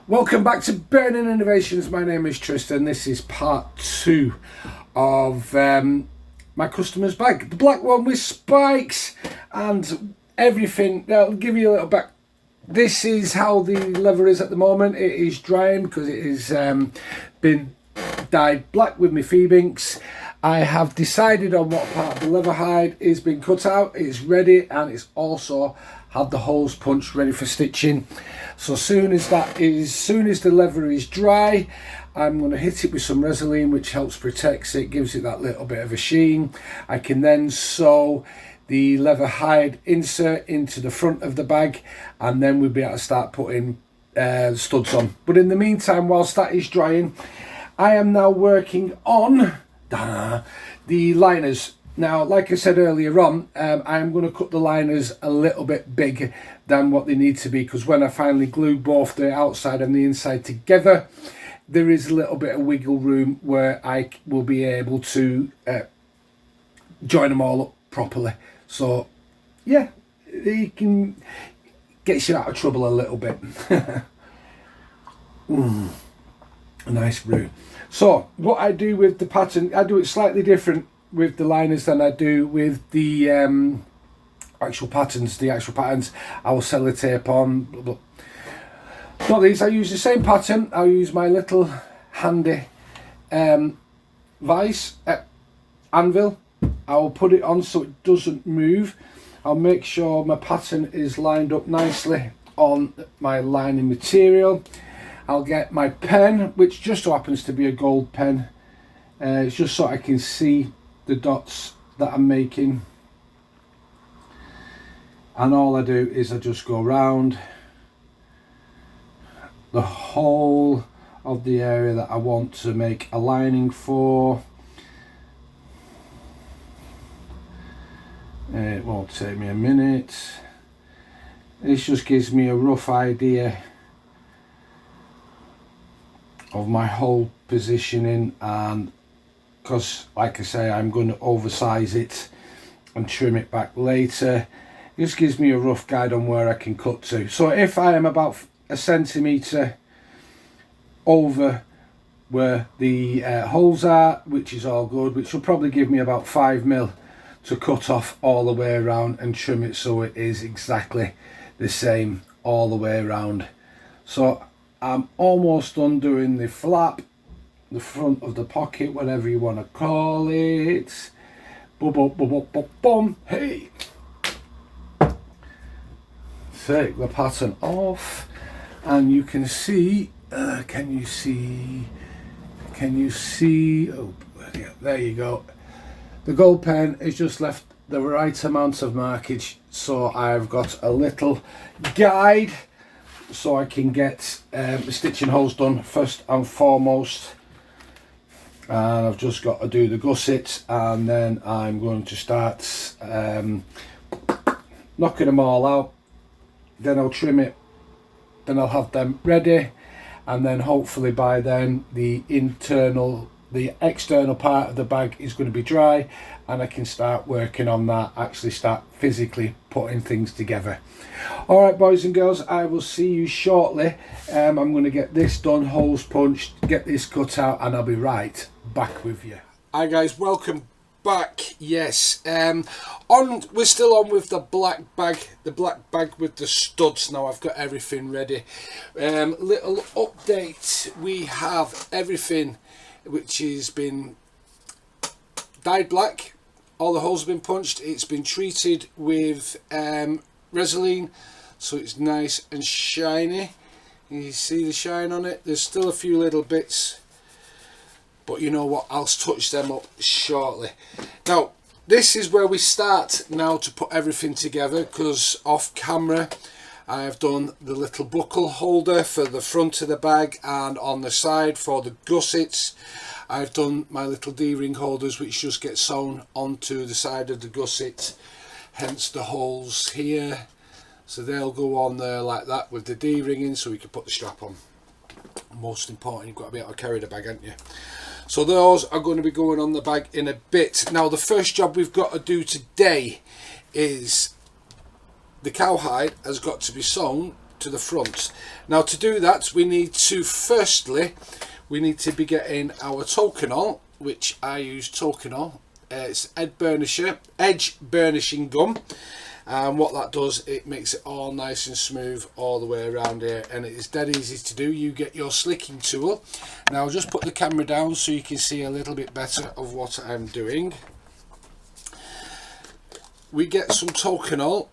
Welcome back to Burning Innovations. My name is Tristan. This is part 2 of my customer's bag, the black one with spikes and everything. I'll give you a little back. This is how the leather is at the moment. It is drying because it has been dyed black with my feed inks. I have decided on what part of the leather hide is being cut out. It's ready, and it's also had the holes punched ready for stitching. So as soon as the leather is dry, I'm going to hit it with some Resolene, which helps protect it, gives it that little bit of a sheen. I can then sew the leather hide insert into the front of the bag, and then we'll be able to start putting studs on. But in the meantime, whilst that is drying, I am now working on the liners. Now, like I said earlier on, I'm going to cut the liners a little bit bigger than what they need to be, because when I finally glue both the outside and the inside together, there is a little bit of wiggle room where I will be able to join them all up properly. So yeah, it can get you out of trouble a little bit. A nice brew. So what I do with the pattern, I do it slightly different with the liners than I do with the actual patterns. The actual patterns I will sellotape on, but not these. I use the same pattern. I'll use my little handy vice anvil. I will put it on so it doesn't move. I'll make sure my pattern is lined up nicely on my lining material. I'll get my pen, which just so happens to be a gold pen. It's just so I can see the dots that I'm making. And all I do is I just go round the whole of the area that I want to make a lining for. It won't take me a minute. This just gives me a rough idea of my whole positioning, and because like I say, I'm going to oversize it and trim it back later. It just gives me a rough guide on where I can cut to. So if I am about a centimetre over where the holes are, which is all good, which will probably give me about 5mm to cut off all the way around and trim it so it is exactly the same all the way around. So I'm almost done doing the flap, the front of the pocket, whatever you want to call it. Boom, boom, boom, boom, boom, boom. Hey! Take the pattern off, and you can see, can you see, oh, yeah, there you go. The gold pen is just left the right amount of markage, so I've got a little guide so I can get the stitching holes done first and foremost. And I've just got to do the gusset, and then I'm going to start knocking them all out. Then I'll trim it, then I'll have them ready, and then hopefully by then the external part of the bag is going to be dry, and I can start working on that, actually start physically putting things together. All right, boys and girls, I will see you shortly. I'm going to get this done, holes punched, get this cut out, and I'll be right back with you. Hi guys, welcome back. Yes, we're still on with the black bag with the studs. Now I've got everything ready. Little update, we have everything which has been dyed black. All the holes have been punched. It's been treated with Resolene, so it's nice and shiny. You see the shine on it. There's still a few little bits, but you know what, I'll touch them up shortly. Now this is where we start now to put everything together, because off camera I have done the little buckle holder for the front of the bag, and on the side for the gussets I've done my little D-ring holders, which just get sewn onto the side of the gusset, hence the holes here. So they'll go on there like that with the D-ring in, so we can put the strap on. Most important, you've got to be able to carry the bag, haven't you? So those are going to be going on the bag in a bit. Now the first job we've got to do today is the cowhide has got to be sewn to the front. Now to do that we need to be getting our Tokenol, which I use Tokenol. It's edge burnishing gum, and what that does, it makes it all nice and smooth all the way around here, and it is dead easy to do. You get your slicking tool. Now I'll just put the camera down so you can see a little bit better of what I'm doing. We get some Tokenol,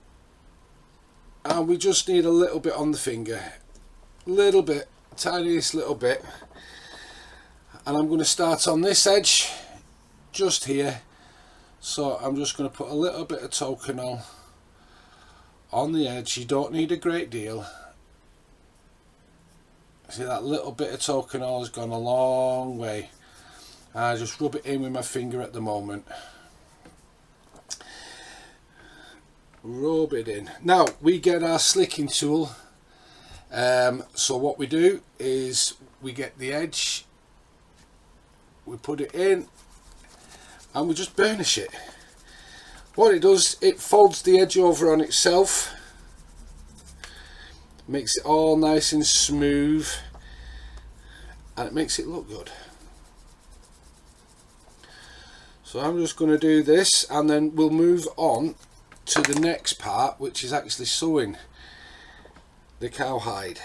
and we just need a little bit on the finger, little bit, tiniest little bit, and I'm going to start on this edge just here. So I'm just going to put a little bit of Tokenol on the edge. You don't need a great deal. See, that little bit of Tokenol has gone a long way. I just rub it in with my finger at the moment. Rub it in. Now we get our slicking tool. So what we do is we get the edge, we put it in, and we just burnish it. What it does, it folds the edge over on itself, makes it all nice and smooth, and it makes it look good. So I'm just going to do this, and then we'll move on to the next part, which is actually sewing the cowhide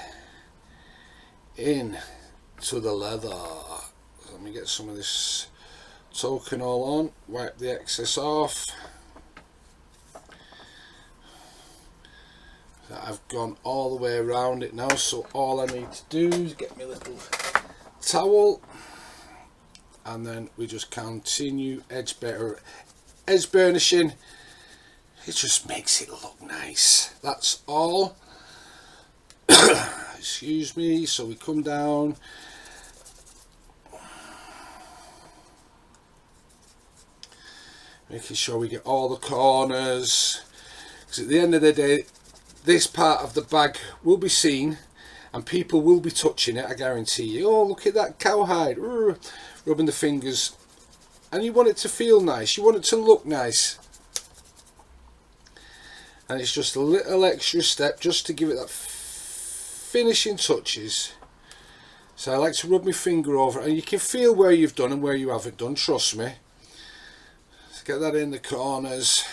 in to the leather. Let me get some of this Tokenol on, wipe the excess off. I've gone all the way around it now, so all I need to do is get my little towel, and then we just continue edge burnishing. It just makes it look nice, that's all. Excuse me. So we come down, making sure we get all the corners, because at the end of the day this part of the bag will be seen and people will be touching it, I guarantee you. Oh, look at that cowhide, rubbing the fingers, and you want it to feel nice, you want it to look nice, and it's just a little extra step just to give it that finishing touches. So I like to rub my finger over, and you can feel where you've done and where you haven't done, trust me. Let's get that in the corners.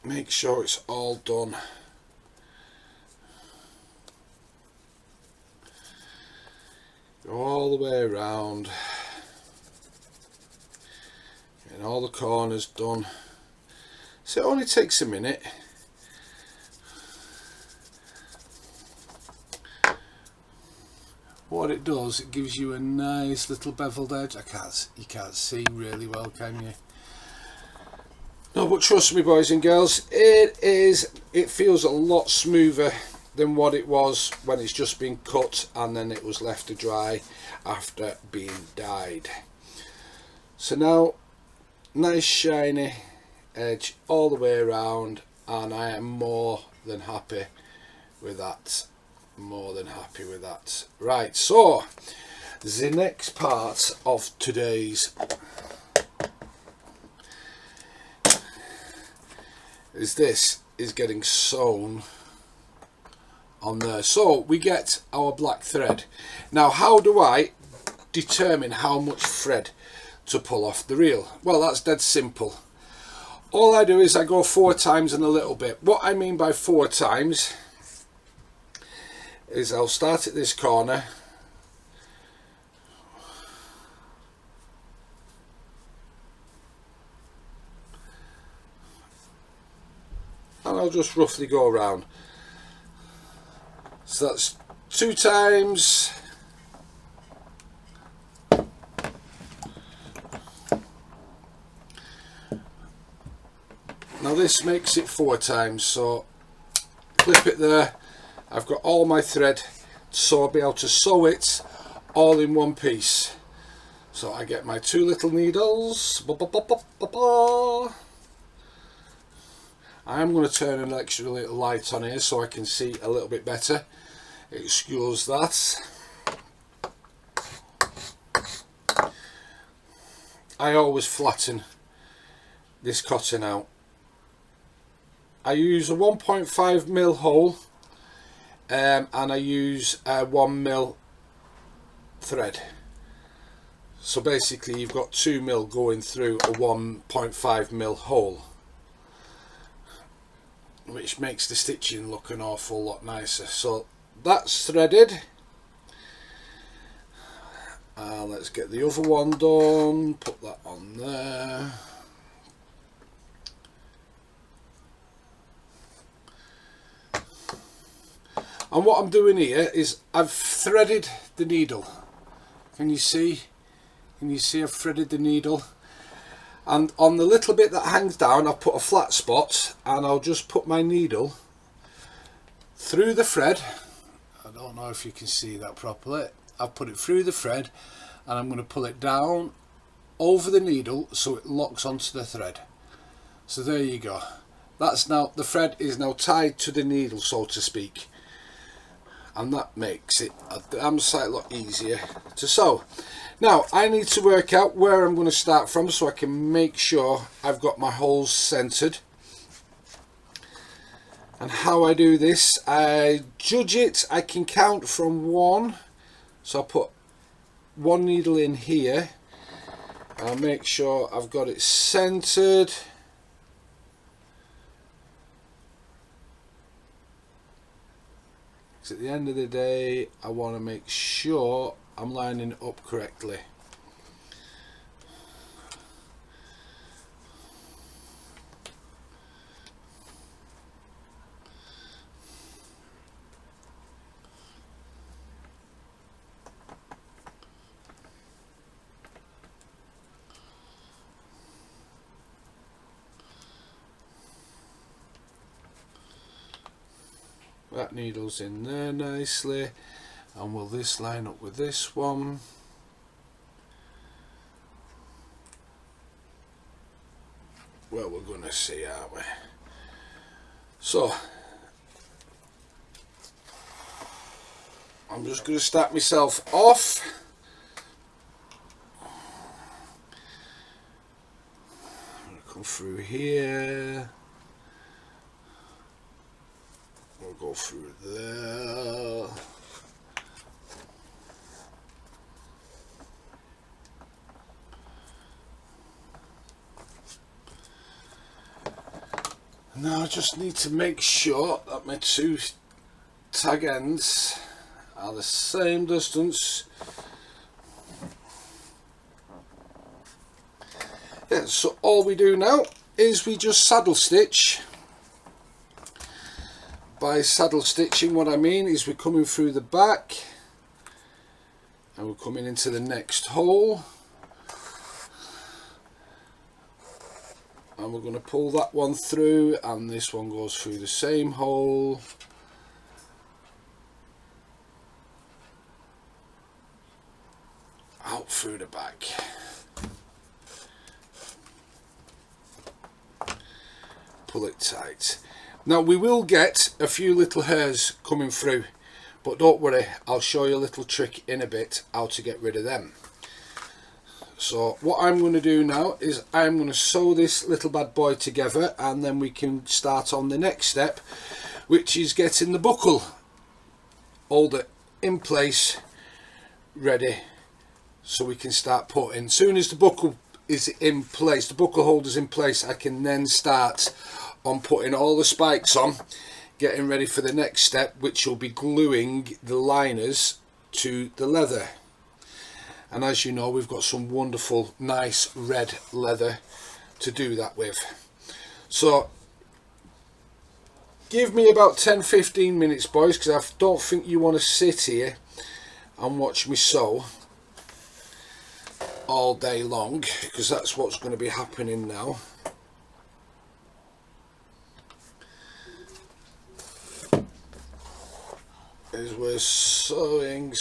Make sure it's all done. Go all the way around, and all the corners done. So it only takes a minute. What it does, it gives you a nice little beveled edge. You can't see really well, can you? No, but trust me, boys and girls, it feels a lot smoother than what it was when it's just been cut and then it was left to dry after being dyed. So now, nice shiny edge all the way around, and I am more than happy with that. More than happy with that. Right, so the next part of today's is getting sewn on there. So we get our black thread. Now how do I determine how much thread to pull off the reel? Well, that's dead simple. All I do is I go 4 times and a little bit. What I mean by 4 times is I'll start at this corner, and I'll just roughly go around. So that's 2 times, now this makes it 4 times, so clip it there. I've got all my thread, so I'll be able to sew it all in one piece. So I get my 2 little needles. I'm going to turn an extra little light on here so I can see a little bit better. Excuse that. I always flatten this cotton out. I use a 1.5mm hole and I use a 1mm thread. So basically you've got 2mm going through a 1.5mm hole, which makes the stitching look an awful lot nicer. So that's threaded. Let's get the other one done, put that on there. And what I'm doing here is I've threaded the needle. Can you see? Can you see I've threaded the needle? And on the little bit that hangs down, I've put a flat spot, and I'll just put my needle through the thread. I don't know if you can see that properly. I've put it through the thread, and I'm going to pull it down over the needle so it locks onto the thread. So there you go. That's now, the thread is now tied to the needle, so to speak. And that makes it a damn sight lot easier to sew. Now I need to work out where I'm going to start from so I can make sure I've got my holes centered. And how I do this, I judge it. I can count from 1, so I put 1 needle in here. I'll make sure I've got it centered. Because at the end of the day, I want to make sure I'm lining it up correctly. That needle's in there nicely, and will this line up with this one? Well, we're going to see, aren't we? So I'm just going to start myself off. I'm going to come through here. We'll go through there. Now I just need to make sure that my 2 tag ends are the same distance. Yeah, so all we do now is we just saddle stitch. By saddle stitching, what I mean is we're coming through the back and we're coming into the next hole, and we're going to pull that one through, and this one goes through the same hole, out through the back. Pull it tight. Now we will get a few little hairs coming through, but don't worry, I'll show you a little trick in a bit how to get rid of them. So what I'm going to do now is I'm going to sew this little bad boy together, and then we can start on the next step, which is getting the buckle holder in place, ready, so we can start putting. As soon as the buckle is in place, the buckle holder's in place, I can then start on putting all the spikes on, getting ready for the next step, which will be gluing the liners to the leather. And as you know, we've got some wonderful nice red leather to do that with. So give me about 10-15 minutes, boys, because I don't think you want to sit here and watch me sew all day long, because that's what's going to be happening now. Is we're sewing.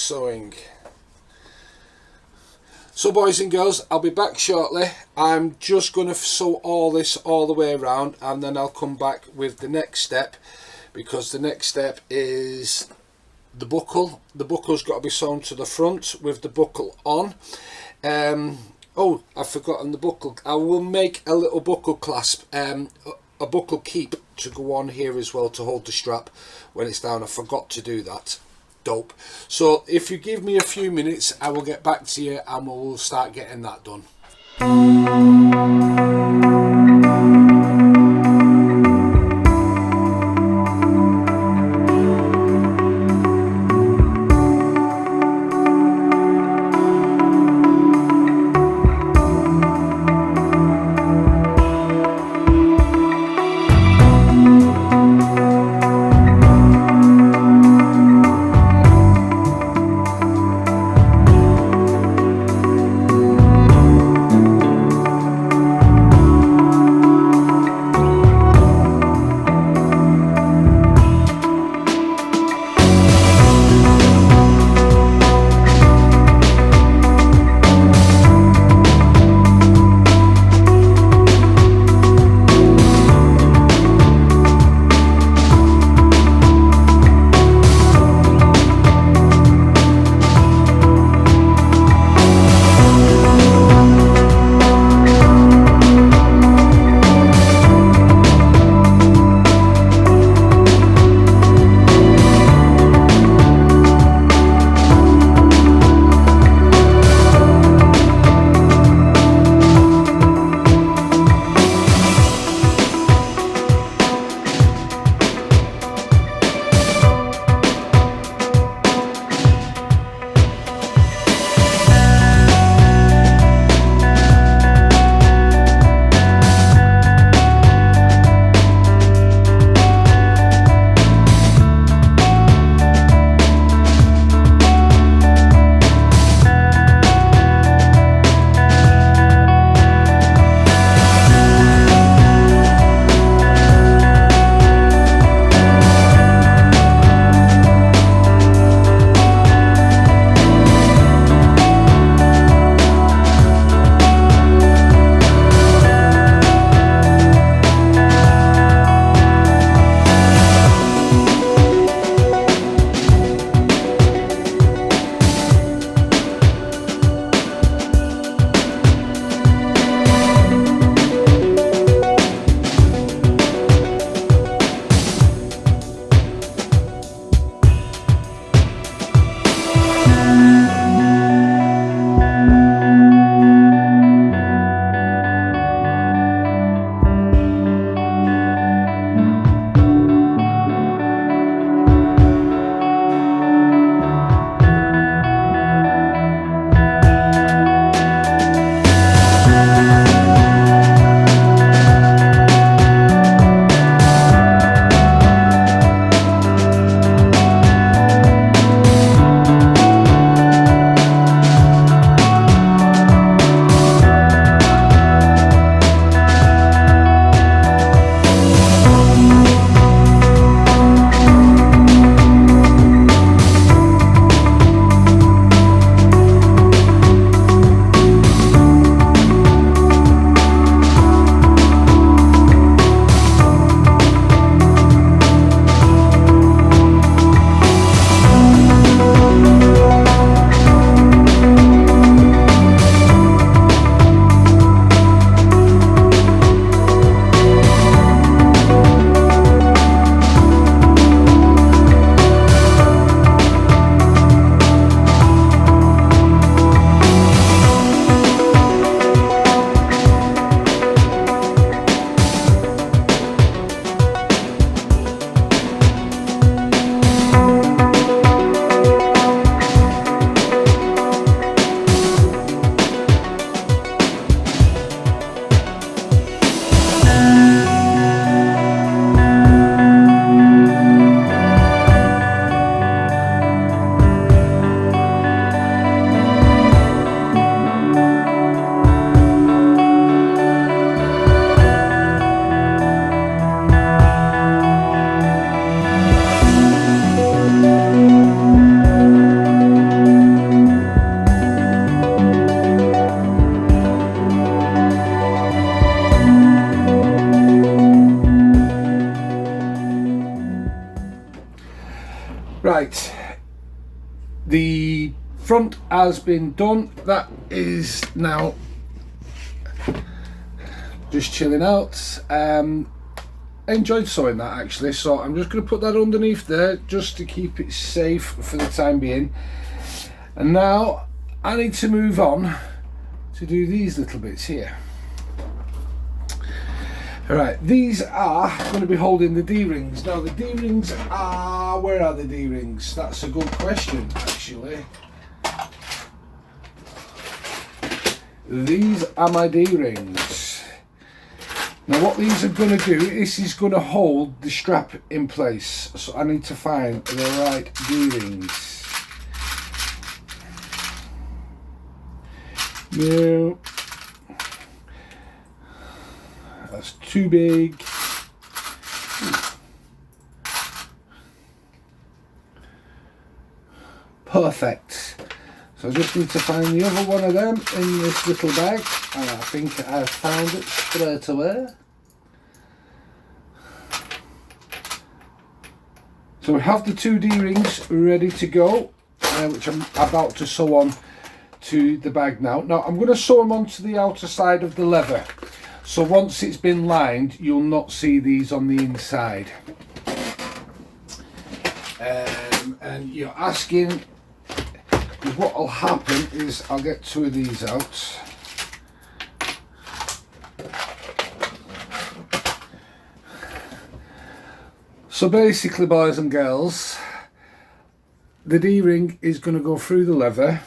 So boys and girls, I'll be back shortly. I'm just going to sew all this all the way around, and then I'll come back with the next step, because the next step is the buckle. The buckle's got to be sewn to the front with the buckle on. Oh, I've forgotten the buckle. I will make a little buckle clasp, a buckle keep to go on here as well to hold the strap when it's down. I forgot to do that. Dope. So if you give me a few minutes, I will get back to you and we'll start getting that done. the front has been done. That is now just chilling out. Enjoyed sewing that actually, so I'm just going to put that underneath there just to keep it safe for the time being. And now I need to move on to do these little bits here. Alright, these are going to be holding the D-rings. Now the D-rings are, where are the D-rings? That's a good question actually. These are my D-rings. Now what these are going to do, this is going to hold the strap in place. So I need to find the right D-rings. No. That's too big. Perfect. So I just need to find the other one of them in this little bag, and I think I've found it straight away. So we have the 2 D-rings ready to go, which I'm about to sew on to the bag now. Now I'm going to sew them onto the outer side of the leather. So once it's been lined, you'll not see these on the inside. And you're asking, what will happen is I'll get 2 of these out. So basically, boys and girls, the D-ring is going to go through the leather.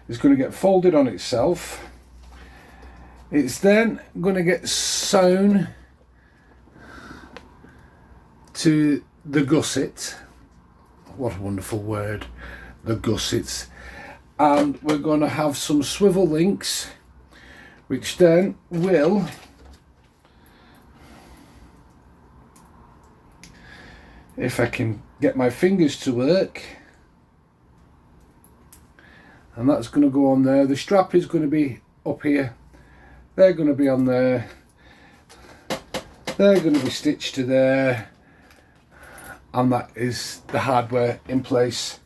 It's going to get folded on itself. It's then going to get sewn to the gusset. What a wonderful word, the gussets. And we're going to have some swivel links, which then will if I can get my fingers to work, and that's going to go on there. The strap is going to be up here. They're going to be on there. They're going to be stitched to there, and that is the hardware in place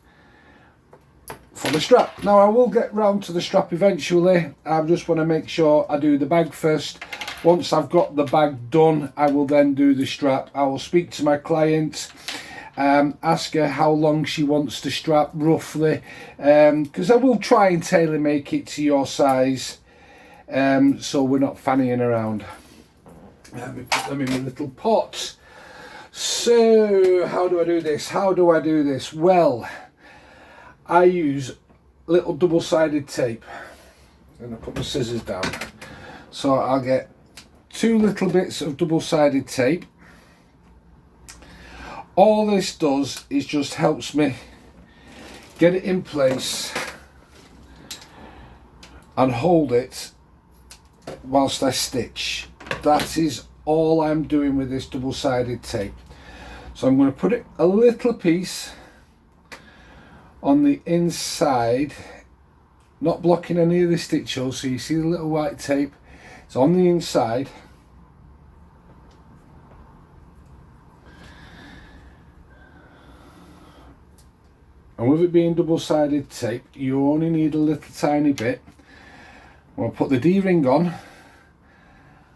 for the strap. Now I will get round to the strap eventually. I just want to make sure I do the bag first. Once I've got the bag done, I will then do the strap. I will speak to my client, ask her how long she wants the strap roughly, because I will try and tailor make it to your size. So we're not fannying around. Let me put them in a little pot. So how do I do this? How do I do this? Well, I use little double-sided tape. I'm going to put the scissors down. So I'll get 2 little bits of double-sided tape. All this does is just helps me get it in place and hold it whilst I stitch. That is all I'm doing with this double-sided tape. So I'm going to put it a little piece on the inside, not blocking any of the stitch holes, so you see the little white tape. It's on the inside. And with it being double-sided tape, you only need a little tiny bit. I'll put the D-ring on,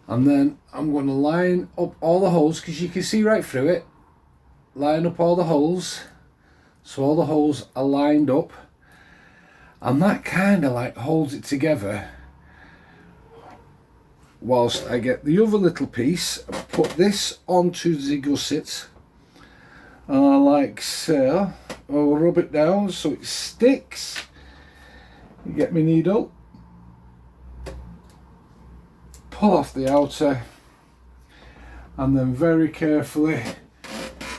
and then I'm going to line up all the holes, because you can see right through it. Line up all the holes, so all the holes are lined up, and that kind of like holds it together whilst I get the other little piece, put this onto the gusset, and I like so, I'll rub it down so it sticks. You get my needle, pull off the outer, and then very carefully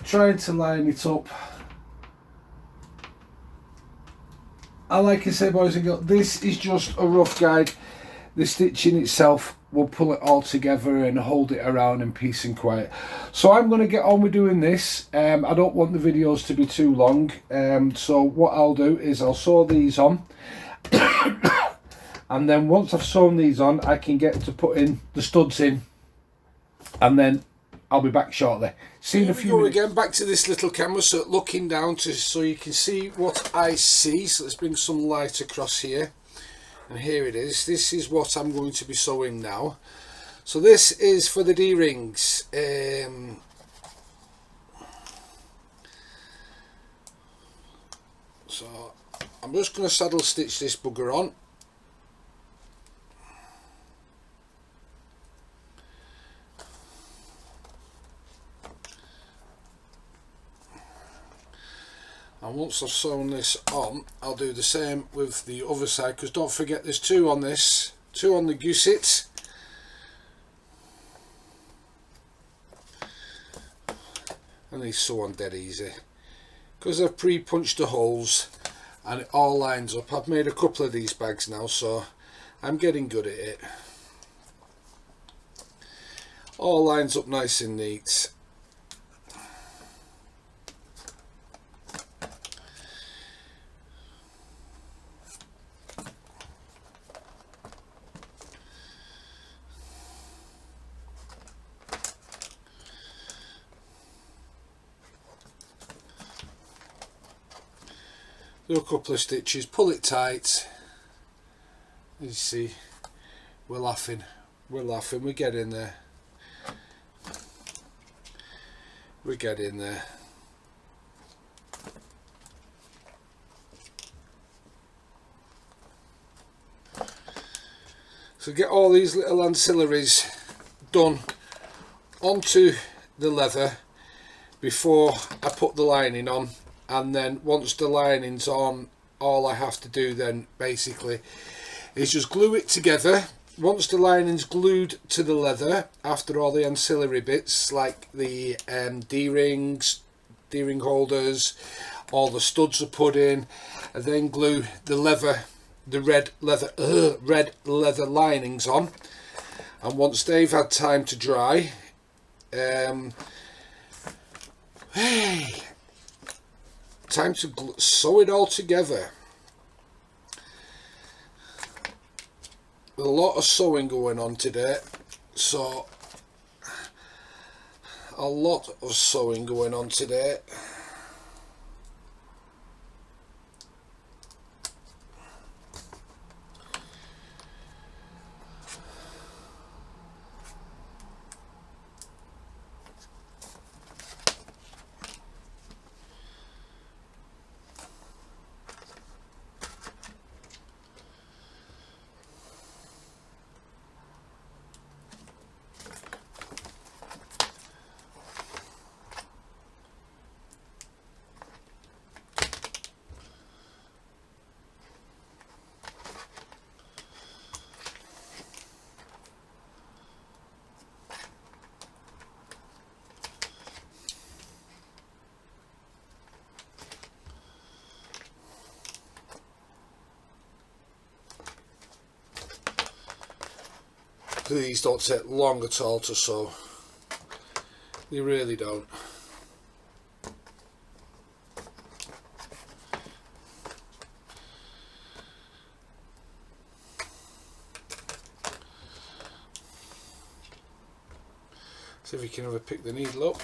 trying to line it up. And like I say, boys and girls, this is just a rough guide. The stitching itself will pull it all together and hold it around in peace and quiet. So I'm going to get on with doing this. I don't want the videos to be too long, so what I'll do is I'll sew these on and then once I've sewn these on, I can get to putting the studs in, and then I'll be back shortly. See you in a few minutes. Again, back to this little camera, so looking down so you can see what I see. So let's bring some light across here, and here it is. This is what I'm going to be sewing now. So this is for the D-rings. So I'm just going to saddle stitch this bugger on. And once I've sewn this on, I'll do the same with the other side, because don't forget there's two on this, two on the gusset. And these sew on dead easy, because I've pre-punched the holes and it all lines up. I've made a couple of these bags now, so I'm getting good at it. All lines up nice and neat. Do a couple of stitches, pull it tight. As you see, we're laughing, we get in there, we get in there. So get all these little ancillaries done onto the leather before I put the lining on. And then once the lining's on, all I have to do then basically is just glue it together. Once the lining's glued to the leather, after all the ancillary bits like the D-rings, D-ring holders, all the studs are put in, and then glue the leather, the red leather linings on. And once they've had time to dry, time to sew it all together. A lot of sewing going on today, so a lot of sewing going on today. These don't take long at all to sew. They really don't. See if you can ever pick the needle up.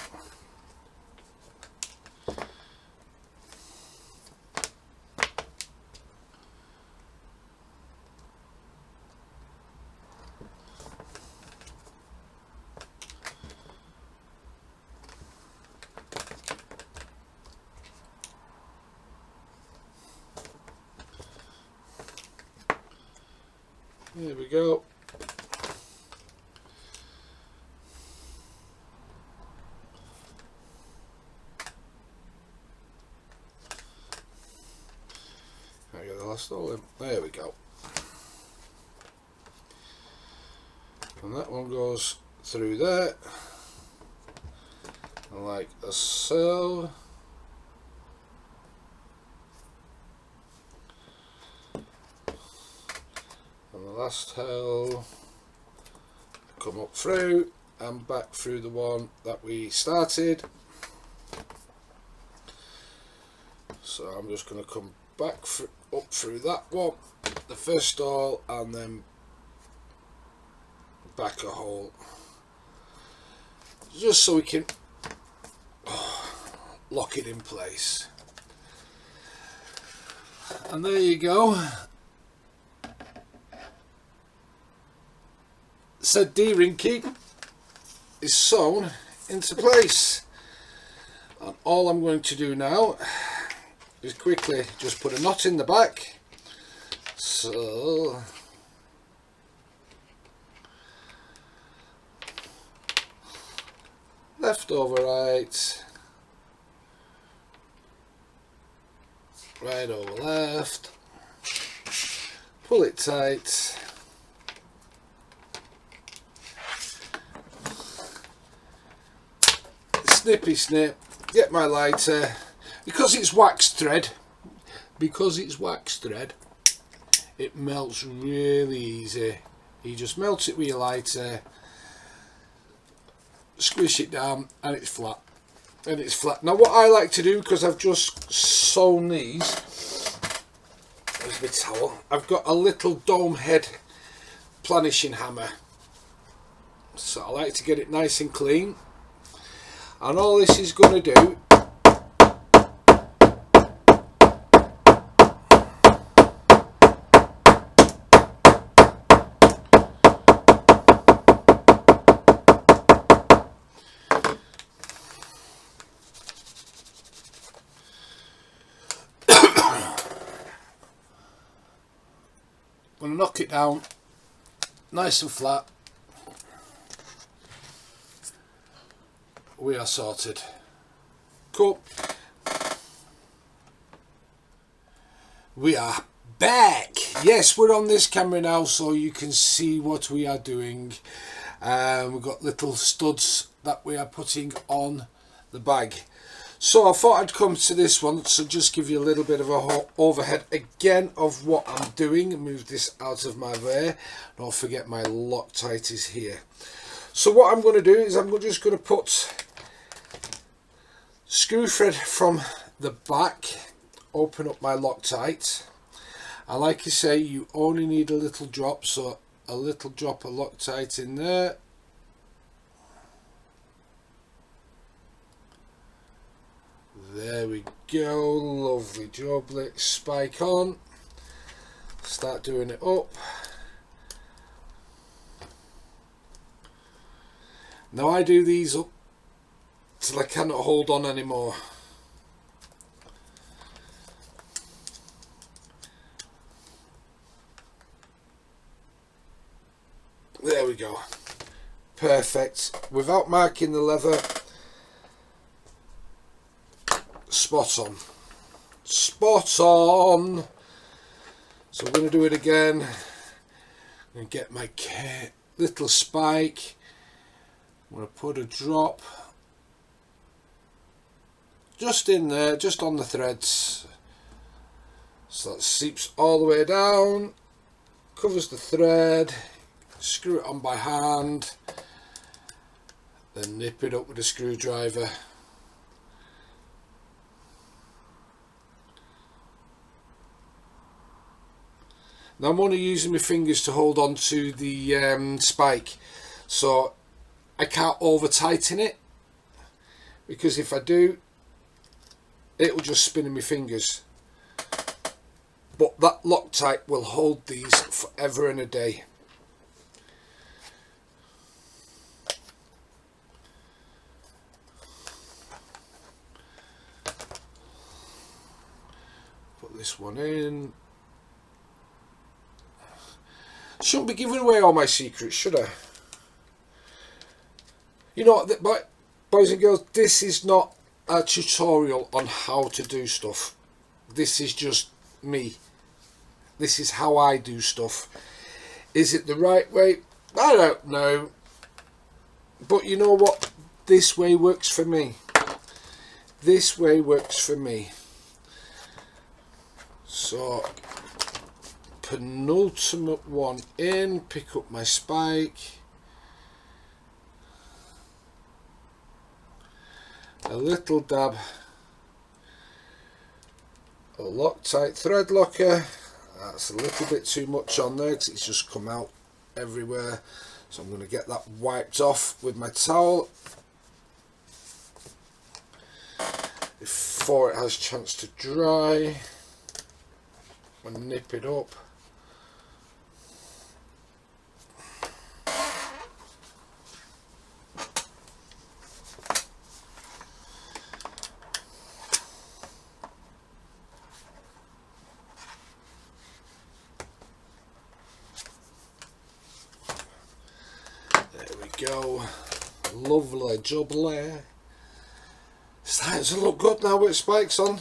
There we go. I got the last hole in. There we go. And that one goes through there, like so. And the last hole, come up through and back through the one that we started. So I'm just going to come back up through that one, the first hole, and then back a hole. just so we can lock it in place. And there you go. Said D-ring key is sewn into place. And all I'm going to do now is quickly just put a knot in the back. So left over right, right over left, pull it tight, snippy snip, get my lighter, because it's wax thread, it melts really easy. You just melt it with your lighter, squish it down, and it's flat. Now what I like to do, because I've just sewn these, there's my towel, I've got a little dome head planishing hammer, so I like to get it nice and clean, and all this is going to do going to knock it down nice and flat. We are sorted. Cool. We are back. Yes, we're on this camera now, so you can see what we are doing. We've got little studs that we are putting on the bag. So I thought I'd come to this one, so just give you a little bit of a overhead again of what I'm doing. Move this out of my way. Don't forget my Loctite is here. So what I'm going to do is I'm just going to put screw thread from the back, open up my Loctite, and like I say, you only need a little drop, so a little drop of Loctite in there. There we go, lovely job. Let's spike on, start doing it up. Now I do these up till I cannot hold on anymore. There we go, perfect, without marking the leather. Spot on, spot on. So I'm going to do it again. I'm going to get my little spike. I'm going to put a drop just in there, just on the threads, so that seeps all the way down, covers the thread. Screw it on by hand, then nip it up with a screwdriver. Now I'm only using my fingers to hold on to the spike, so I can't over tighten it, because if I do, it will just spin in my fingers. But that Loctite will hold these forever and a day. Put this one in. Shouldn't be giving away all my secrets, should I? You know what, boys and girls, this is not a tutorial on how to do stuff. This is just me. This is how I do stuff. Is it the right way? I don't know. But you know what? This way works for me. This way works for me. So, penultimate one in, pick up my spike. A little dab a Loctite thread locker. That's a little bit too much on there because it's just come out everywhere, so I'm going to get that wiped off with my towel. before it has a chance to dry and nip it up. There we go. Lovely jubbly. Starting to look good now with spikes on.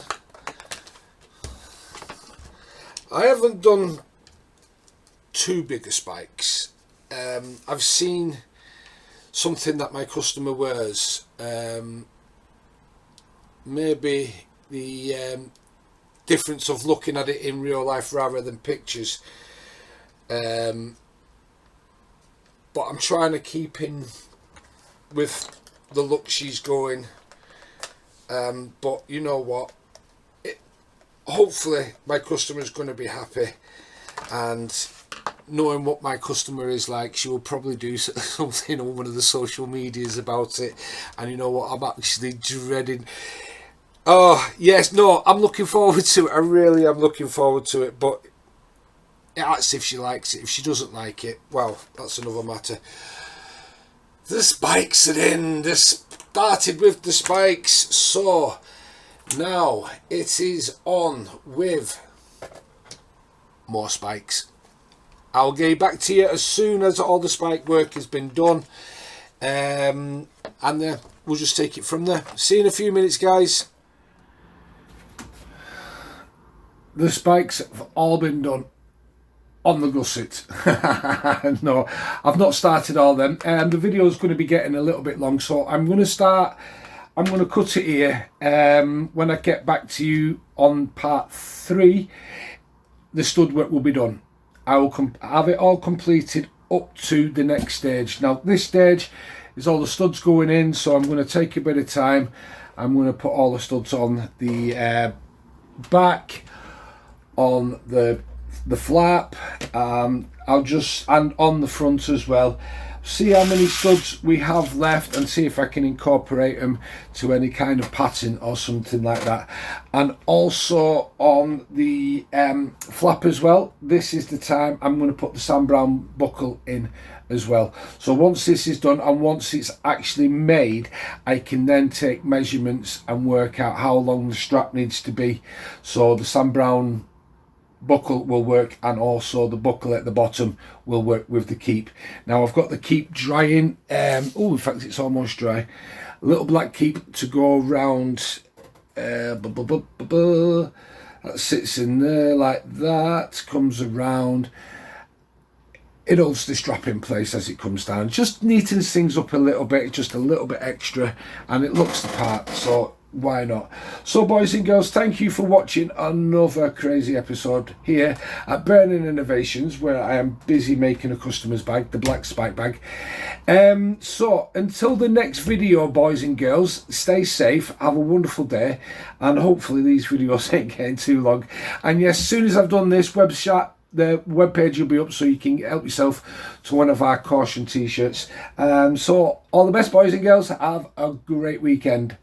I haven't done too big of spikes. I've seen something that my customer wears. Maybe the difference of looking at it in real life rather than pictures. But I'm trying to keep in with the look she's going. But you know what, hopefully my customer is going to be happy, and knowing what my customer is like, she will probably do something on one of the social medias about it. And you know what, I'm actually dreading. Oh yes, no, I'm looking forward to it. I really am looking forward to it, but that's if she likes it. If she doesn't like it, well, that's another matter. The spikes are in. Started with the spikes, so now it is on with more spikes. I'll get back to you as soon as all the spike work has been done, and then we'll just take it from there. See you in a few minutes, guys. The spikes have all been done on the gusset. No, I've not started all them, and the video is going to be getting a little bit long, so I'm going to cut it here. When I get back to you on part 3, the stud work will be done. I will have it all completed up to the next stage. Now this stage is all the studs going in, so I'm going to take a bit of time. I'm going to put all the studs on the back, on the flap, I'll just, and on the front as well, see how many studs we have left and see if I can incorporate them to any kind of pattern or something like that. And also on the flap as well, this is the time I'm going to put the Sam Brown buckle in as well. So once this is done and once it's actually made, I can then take measurements and work out how long the strap needs to be. So the Sam Brown buckle will work, and also the buckle at the bottom will work with the keep. Now I've got the keep drying. Oh, in fact it's almost dry. A little black keep to go around. That sits in there like that, comes around. It holds the strap in place as it comes down. Just neatens things up a little bit, just a little bit extra, and it looks the part, so why not? So boys and girls, thank you for watching another crazy episode here at Burning Innovations, where I am busy making a customer's bag, the black spike bag. So until the next video, boys and girls, stay safe, have a wonderful day, and hopefully these videos ain't getting too long. And yes, as soon as I've done this website, the webpage will be up, so you can help yourself to one of our caution t-shirts. So all the best, boys and girls, have a great weekend.